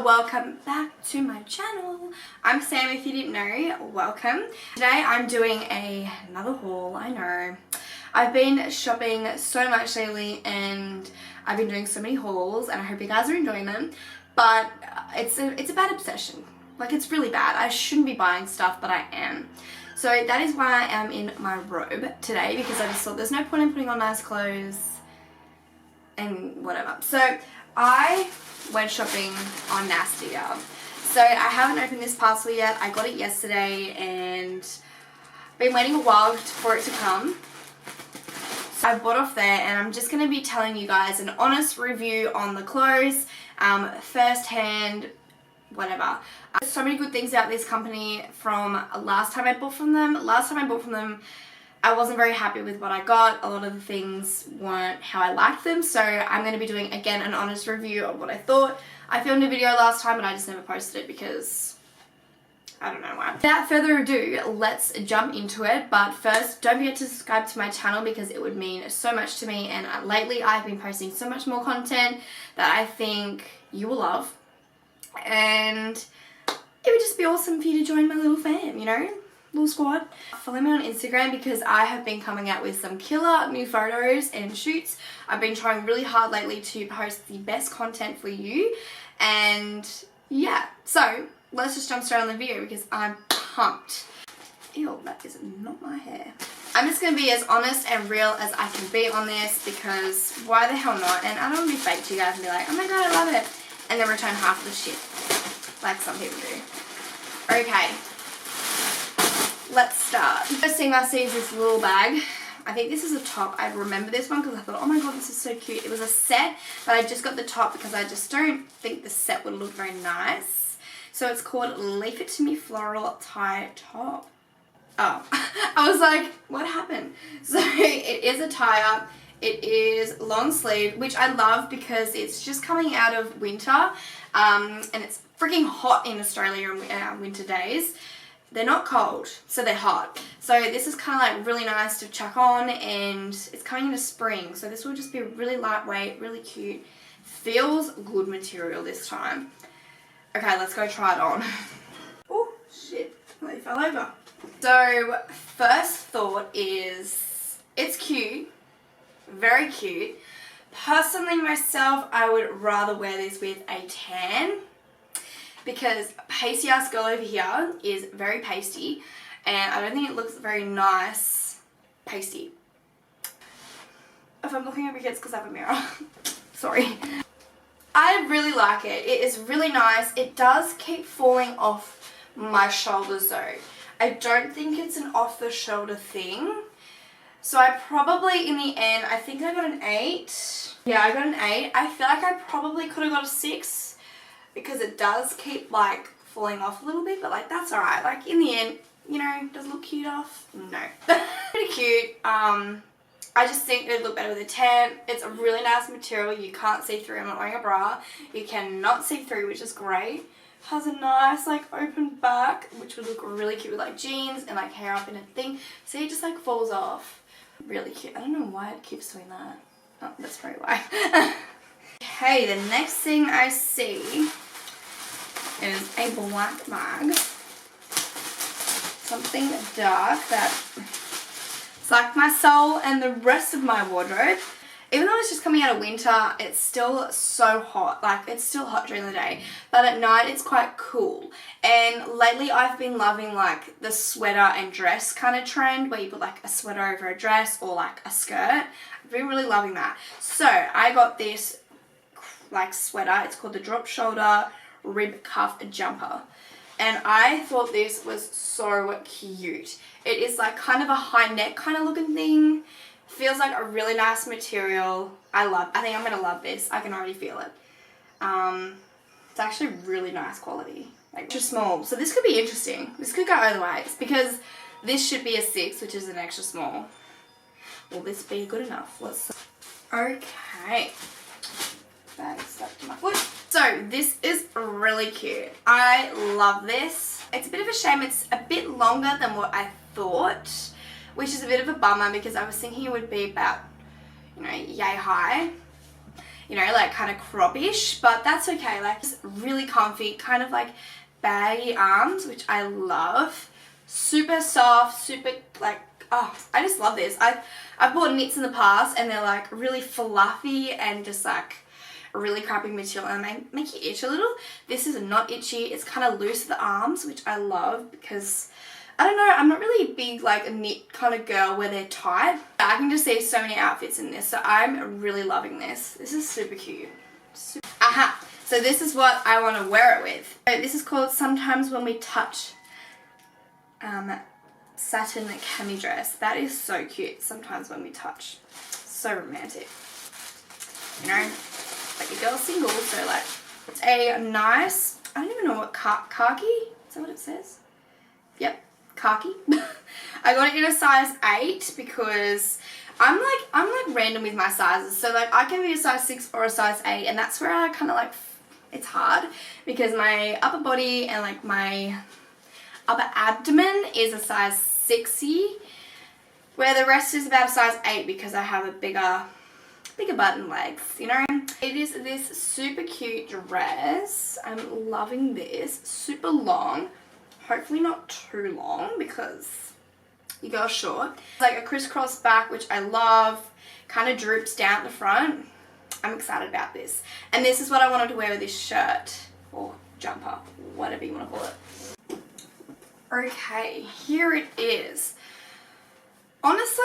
welcome back to my channel. I'm Sam, if you didn't know, welcome. Today I'm doing another haul. I know I've been shopping so much lately and I've been doing so many hauls and I hope you guys are enjoying them, but it's a bad obsession. Like, it's really bad. I shouldn't be buying stuff, but I am. So that is why I am in my robe today, because I just thought there's no point in putting on nice clothes and whatever. So I went shopping on Nastygal. So I haven't opened this parcel yet. I got it yesterday and been waiting a while for it to come. So I bought off there and I'm just going to be telling you guys an honest review on the clothes, first hand, whatever. So many good things about this company from last time I bought from them. I wasn't very happy with what I got. A lot of the things weren't how I liked them. So I'm going to be doing, again, an honest review of what I thought. I filmed a video last time and I just never posted it because I don't know why. Without further ado, let's jump into it. But first, don't forget to subscribe to my channel because it would mean so much to me. And lately I've been posting so much more content that I think you will love. And it would just be awesome for you to join my little fam, you know? Little squad. Follow me on Instagram because I have been coming out with some killer new photos and shoots. I've been trying really hard lately to post the best content for you. And yeah, so let's just jump straight on the video because I'm pumped. Ew, that is not my hair. I'm just going to be as honest and real as I can be on this because why the hell not? And I don't want to be fake to you guys and be like, oh my god, I love it. And then return half of the shit like some people do. Okay. Let's start. First thing I see is this little bag. I think this is a top. I remember this one because I thought, oh my god, this is so cute. It was a set, but I just got the top because I just don't think the set would look very nice. So it's called Leave It To Me Floral Tie Top. Oh, I was like, what happened? So it is a tie-up. It is long sleeve, which I love because it's just coming out of winter, and it's freaking hot in Australia in winter days. They're not cold, so they're hot. So this is kind of like really nice to chuck on, and it's coming into spring. So this will just be really lightweight, really cute. Feels good material this time. Okay, let's go try it on. Oh, shit. I fell over. So first thought is it's cute. Very cute. Personally, myself, I would rather wear this with a tan because pasty ass girl over here is very pasty and I don't think it looks very nice pasty. If I'm looking over here, it's because I have a mirror. Sorry. I really like it. It is really nice. It does keep falling off my shoulders though. I don't think it's an off the shoulder thing. So I probably, in the end, I think I got an 8. Yeah, I got an 8. I feel like I probably could have got a 6 because it does keep, like, falling off a little bit. But, like, that's alright. Like, in the end, you know, does it look cute off? No. Pretty cute. I just think it would look better with a tan. It's a really nice material. You can't see through. I'm not wearing a bra. You cannot see through, which is great. Has a nice, like, open back, which would look really cute with, like, jeans and, like, hair up in a thing. See, it just, like, falls off. Really cute. I don't know why it keeps doing that. Oh, that's probably why. Okay, the next thing I see is a black bag. Something dark that it's like my soul and the rest of my wardrobe. Even though it's just coming out of winter, it's still so hot. Like, it's still hot during the day. But at night, it's quite cool. And lately, I've been loving, like, the sweater and dress kind of trend, where you put, like, a sweater over a dress or, like, a skirt. I've been really loving that. So, I got this, like, sweater. It's called the Drop Shoulder Rib Cuff Jumper. And I thought this was so cute. It is, like, kind of a high neck kind of looking thing. Feels like a really nice material. I think I'm going to love this. I can already feel it. It's actually really nice quality. Like, extra small. So this could be interesting. This could go either ways because this should be a 6, which is an extra small. Will this be good enough? Let's... Okay. Bag stuck to my foot. So this is really cute. I love this. It's a bit of a shame. It's a bit longer than what I thought, which is a bit of a bummer because I was thinking it would be about, you know, yay high. you know, like kind of croppish, but that's okay. Like, it's really comfy, kind of like baggy arms, which I love. Super soft, super like, oh, I just love this. I've bought knits in the past and they're like really fluffy and just like a really crappy material and they make you itch a little. This is not itchy. It's kind of loose at the arms, which I love because I don't know, I'm not really a big like a knit kind of girl where they're tight. I can just see so many outfits in this, so I'm really loving this. This is super cute. Aha! So this is what I want to wear it with. So this is called Sometimes When We Touch satin cami dress. That is so cute. Sometimes When We Touch. So romantic. You know, like your girl's single, so like it's a nice, I don't even know what, khaki? Is that what it says? Yep. Khaki. I got it in a size 8 because I'm like random with my sizes, so like I can be a size 6 or a size 8, and that's where I kind of like, it's hard because my upper body and like my upper abdomen is a size 6y, where the rest is about a size 8 because I have a bigger butt and legs, you know. It is this super cute dress. I'm loving this. Super long. Hopefully not too long because your girl's short. It's like a crisscross back, which I love. Kind of droops down the front. I'm excited about this. And this is what I wanted to wear with this shirt or jumper, whatever you want to call it. Okay, here it is. Honestly,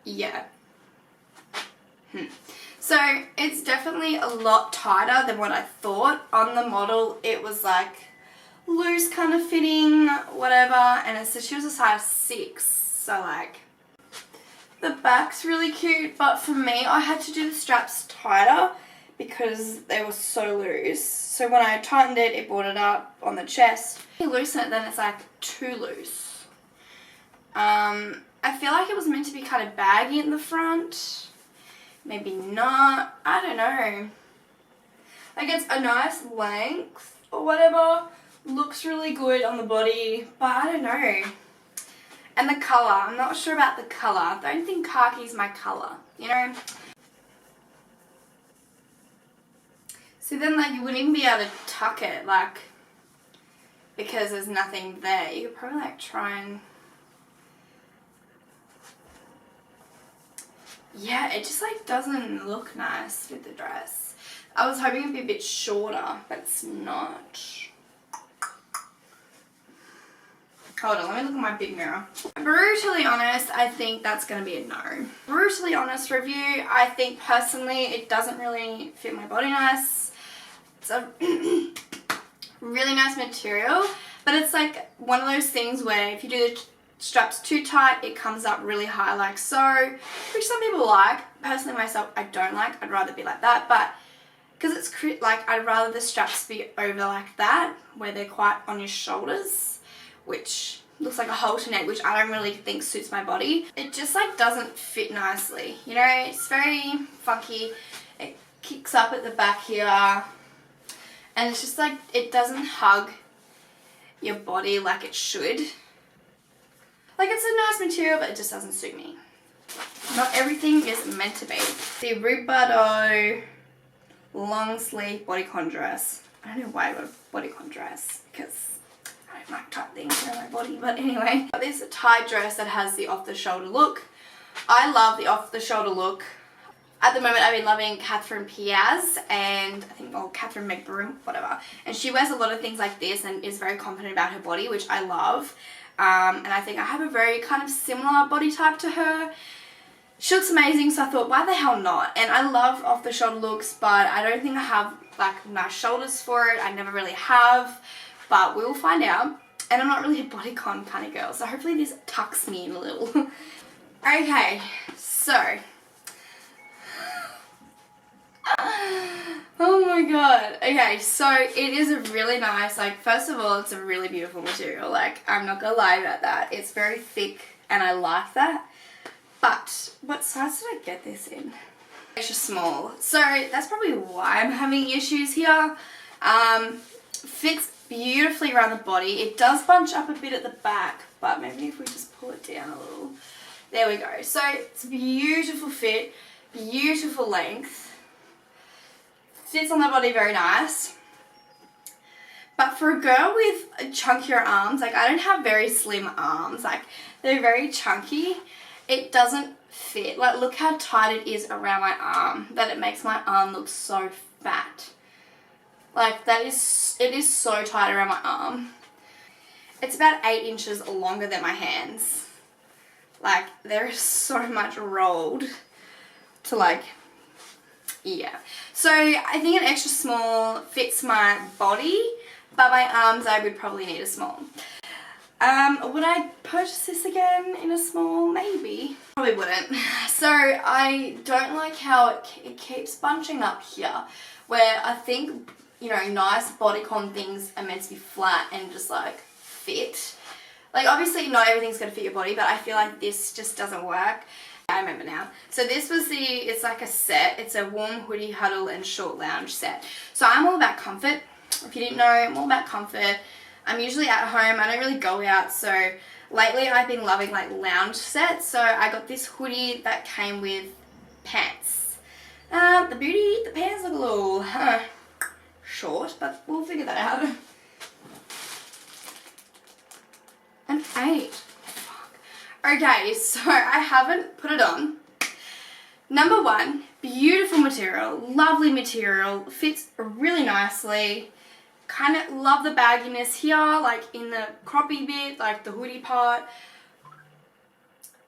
yeah. So it's definitely a lot tighter than what I thought. On the model it was like loose kind of fitting, whatever, and it said she was a size 6, so like the back's really cute, but for me I had to do the straps tighter because they were so loose. So when I tightened it, it brought it up on the chest. You loosen it, then it's like too loose. I feel like it was meant to be kind of baggy in the front. Maybe not. I don't know. Like it's a nice length or whatever. Looks really good on the body, but I don't know. And the colour. I'm not sure about the colour. I don't think khaki's my colour, you know? So then like you wouldn't even be able to tuck it, like, because there's nothing there. You could probably like try and, yeah, it just like doesn't look nice with the dress. I was hoping it'd be a bit shorter, but it's not. Hold on, let me look at my big mirror. Brutally honest, I think that's going to be a no. Brutally honest review, I think personally it doesn't really fit my body nice. It's a really nice material, but it's like one of those things where if you do the straps too tight, it comes up really high like so, which some people like. Personally myself, I don't like. I'd rather be like that, but because it's like I'd rather the straps be over like that, where they're quite on your shoulders, which looks like a halter neck, which I don't really think suits my body. It just like doesn't fit nicely, you know. It's very funky. It kicks up at the back here, and it's just like it doesn't hug your body like it should. Like it's a nice material, but it just doesn't suit me. Not everything is meant to be. The Ribado long sleeve bodycon dress. I don't know why I got a bodycon dress because I don't like tight things around my body, but anyway. This tie dress that has the off the shoulder look. I love the off the shoulder look. At the moment I've been loving Catherine Piaz and I think, or Catherine McBroom, whatever. And she wears a lot of things like this and is very confident about her body, which I love. And I think I have a very kind of similar body type to her. She looks amazing, so I thought, why the hell not? And I love off the shoulder looks, but I don't think I have like nice shoulders for it. I never really have, but we will find out. And I'm not really a bodycon kind of girl, so hopefully this tucks me in a little. Okay, so. Oh my god. Okay, so it is a really nice, like, first of all, it's a really beautiful material. Like, I'm not gonna lie about that. It's very thick and I like that. But what size did I get this in? Extra small. So that's probably why I'm having issues here. Fits beautifully around the body. It does bunch up a bit at the back, but maybe if we just pull it down a little. There we go. So it's a beautiful fit, beautiful length. Sits on the body very nice. But for a girl with chunkier arms, like I don't have very slim arms, like they're very chunky, it doesn't fit. Like look how tight it is around my arm, that it makes my arm look so fat. Like it is so tight around my arm. It's about 8 inches longer than my hands. Like there is so much rolled to like, yeah. So I think an extra small fits my body, but my arms I would probably need a small. Would I purchase this again in a small? Maybe. Probably wouldn't. So I don't like how it keeps bunching up here, where I think, you know, nice bodycon things are meant to be flat and just like fit. Like obviously not everything's going to fit your body, but I feel like this just doesn't work. I remember now. So this was it's like a set. It's a warm hoodie, huddle and short lounge set. So I'm all about comfort. If you didn't know, I'm all about comfort. I'm usually at home. I don't really go out. So lately I've been loving like lounge sets. So I got this hoodie that came with pants. The pants look a little short, but we'll figure that out. An 8. Fuck. Okay, so I haven't put it on. Number 1, beautiful material, lovely material, fits really nicely. Kind of love the bagginess here, like in the croppy bit, like the hoodie part.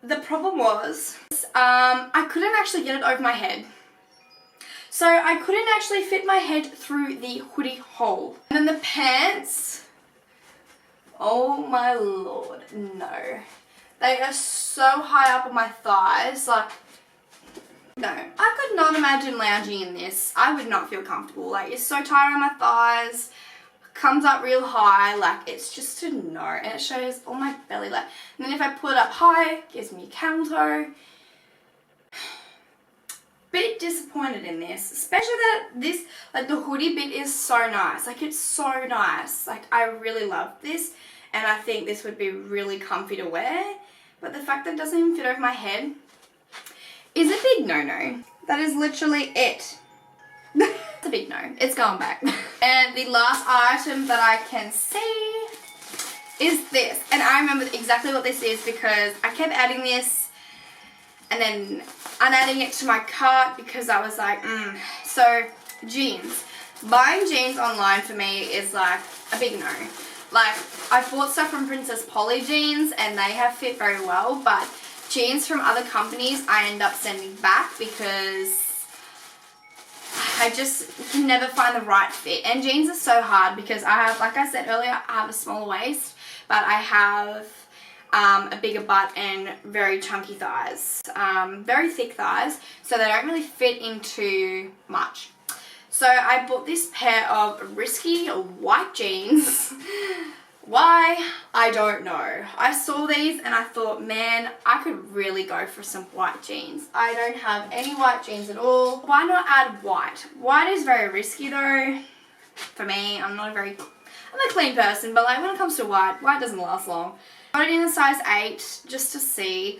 The problem was, I couldn't actually get it over my head. So I couldn't actually fit my head through the hoodie hole. And then the pants, oh my lord, no. They are so high up on my thighs, like, no. I could not imagine lounging in this. I would not feel comfortable. Like, it's so tight on my thighs, comes up real high, like, it's just a no. And it shows all my belly, like, and then if I put it up high, it gives me a camel toe. Bit disappointed in this, especially that this, like, the hoodie bit is so nice. Like, it's so nice. Like, I really love this, and I think this would be really comfy to wear. But the fact that it doesn't even fit over my head is a big no-no. That is literally it. It's a big no. It's going back. And the last item that I can see is this. And I remember exactly what this is because I kept adding this and then unadding it to my cart because I was like, So, jeans. Buying jeans online for me is like a big no. Like, I've bought stuff from Princess Polly jeans and they have fit very well, but jeans from other companies I end up sending back because I just can never find the right fit. And jeans are so hard because I have, like I said earlier, I have a smaller waist, but I have a bigger butt and very chunky thighs, very thick thighs, so they don't really fit into much. So I bought this pair of risky white jeans. Why? I don't know. I saw these and I thought, man, I could really go for some white jeans. I don't have any white jeans at all. Why not add white? White is very risky though. For me, I'm a clean person, but like when it comes to white doesn't last long. I got it in a size 8 just to see.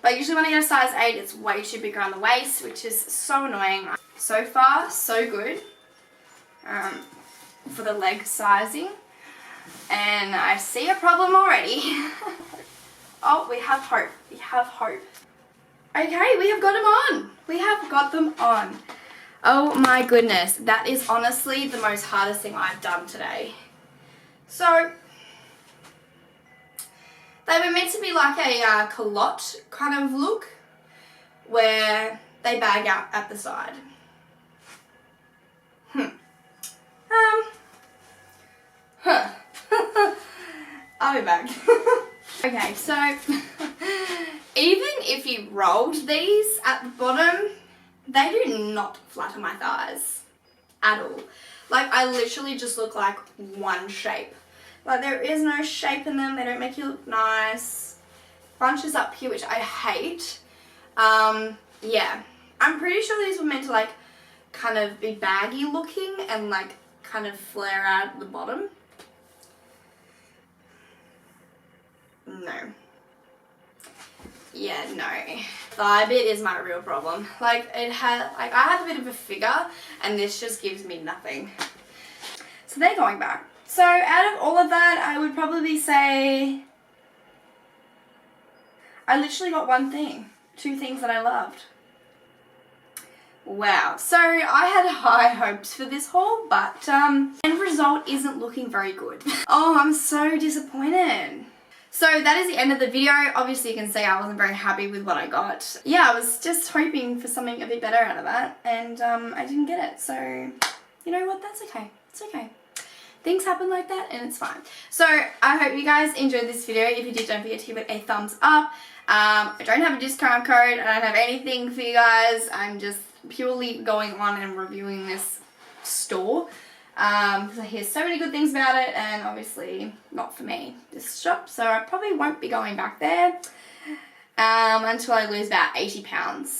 But usually when I get a size 8, it's way too big around the waist, which is so annoying. So far, so good for the leg sizing. And I see a problem already. Oh, we have hope. We have hope. Okay, we have got them on. We have got them on. Oh my goodness. That is honestly the most hardest thing I've done today. So, they were meant to be like a culotte kind of look where they bag out at the side. I'll be back. Okay, so even if you rolled these at the bottom, they do not flatten my thighs at all. Like, I literally just look like one shape. Like, there is no shape in them. They don't make you look nice. Bunches up here, which I hate. Yeah. I'm pretty sure these were meant to, like, kind of be baggy looking and, like, kind of flare out at the bottom. No. yeah, no. Thigh bit is my real problem. Like I have a bit of a figure and this just gives me nothing. So they're going back. So out of all of that, I would probably say I literally got one thing. 2 things that I loved. Wow. So I had high hopes for this haul, but end result isn't looking very good. Oh, I'm so disappointed. So that is the end of the video. Obviously you can see I wasn't very happy with what I got. Yeah, I was just hoping for something a bit better out of that, and I didn't get it. So you know what, that's okay. It's okay. Things happen like that and it's fine. So I hope you guys enjoyed this video. If you did, don't forget to give it a thumbs up. I don't have a discount code. I don't have anything for you guys. I'm just purely going on and reviewing this store because I hear so many good things about it, and obviously not for me, this shop. So I probably won't be going back there until I lose about 80 pounds.